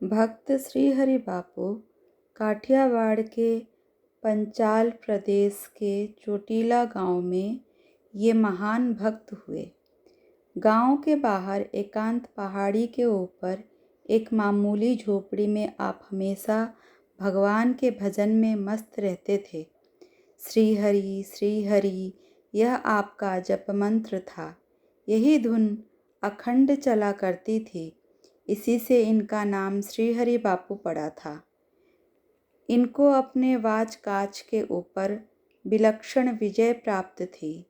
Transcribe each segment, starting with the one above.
भक्त श्री हरि बापू काठियावाड़ के पंचाल प्रदेश के चोटीला गांव में ये महान भक्त हुए। गांव के बाहर एकांत पहाड़ी के ऊपर एक मामूली झोपड़ी में आप हमेशा भगवान के भजन में मस्त रहते थे। श्री हरि यह आपका जप मंत्र था। यही धुन अखंड चला करती थी। इसी से इनका नाम श्री हरि बापू पड़ा था। इनको अपने वाच काच के ऊपर विलक्षण विजय प्राप्त थी।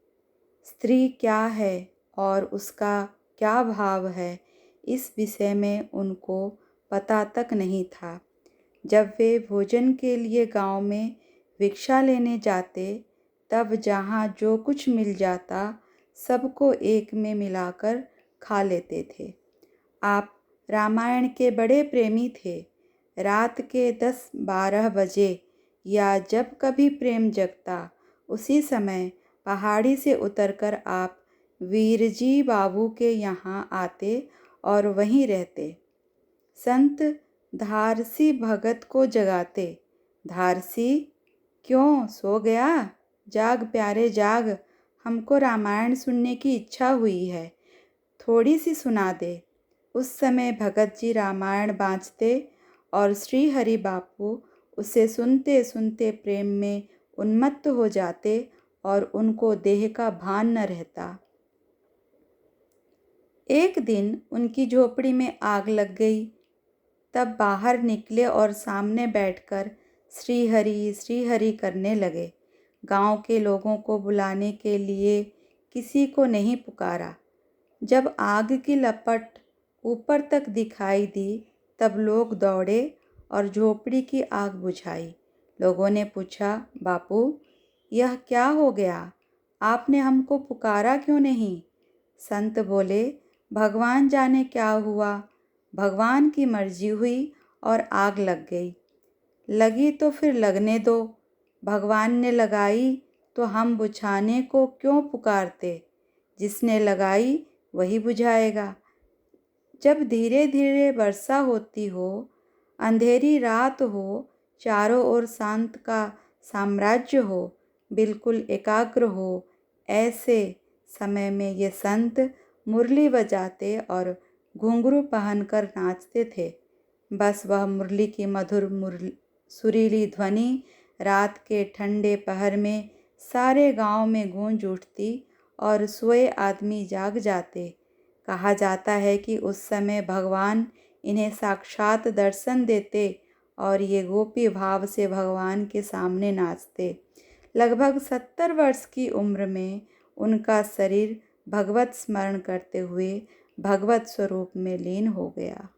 स्त्री क्या है और उसका क्या भाव है, इस विषय में उनको पता तक नहीं था। जब वे भोजन के लिए गांव में भिक्षा लेने जाते, तब जहाँ जो कुछ मिल जाता सबको एक में मिलाकर खा लेते थे। आप रामायण के बड़े प्रेमी थे। रात के 10-12 बजे या जब कभी प्रेम जगता, उसी समय पहाड़ी से उतरकर आप वीरजी बाबू के यहाँ आते और वहीं रहते। संत धारसी भगत को जगाते। धारसी, क्यों सो गया? जाग प्यारे जाग, हमको रामायण सुनने की इच्छा हुई है, थोड़ी सी सुना दे। उस समय भगत जी रामायण बाँचते और श्री हरि बापू उसे सुनते सुनते प्रेम में उन्मत्त हो जाते और उनको देह का भान न रहता। एक दिन उनकी झोपड़ी में आग लग गई। तब बाहर निकले और सामने बैठकर श्री हरि करने लगे। गांव के लोगों को बुलाने के लिए किसी को नहीं पुकारा। जब आग की लपट ऊपर तक दिखाई दी, तब लोग दौड़े और झोपड़ी की आग बुझाई। लोगों ने पूछा, बापू यह क्या हो गया? आपने हमको पुकारा क्यों नहीं? संत बोले, भगवान जाने क्या हुआ। भगवान की मर्जी हुई और आग लग गई। लगी तो फिर लगने दो। भगवान ने लगाई तो हम बुझाने को क्यों पुकारते? जिसने लगाई वही बुझाएगा। जब धीरे धीरे वर्षा होती हो, अंधेरी रात हो, चारों ओर शांत का साम्राज्य हो, बिल्कुल एकाग्र हो, ऐसे समय में ये संत मुरली बजाते और घुंघरू पहनकर नाचते थे। बस वह मुरली की मधुर सुरीली ध्वनि रात के ठंडे पहर में सारे गांव में गूंज उठती और सोए आदमी जाग जाते। कहा जाता है कि उस समय भगवान इन्हें साक्षात दर्शन देते और ये गोपी भाव से भगवान के सामने नाचते। लगभग 70 वर्ष की उम्र में उनका शरीर भगवत स्मरण करते हुए भगवत स्वरूप में लीन हो गया।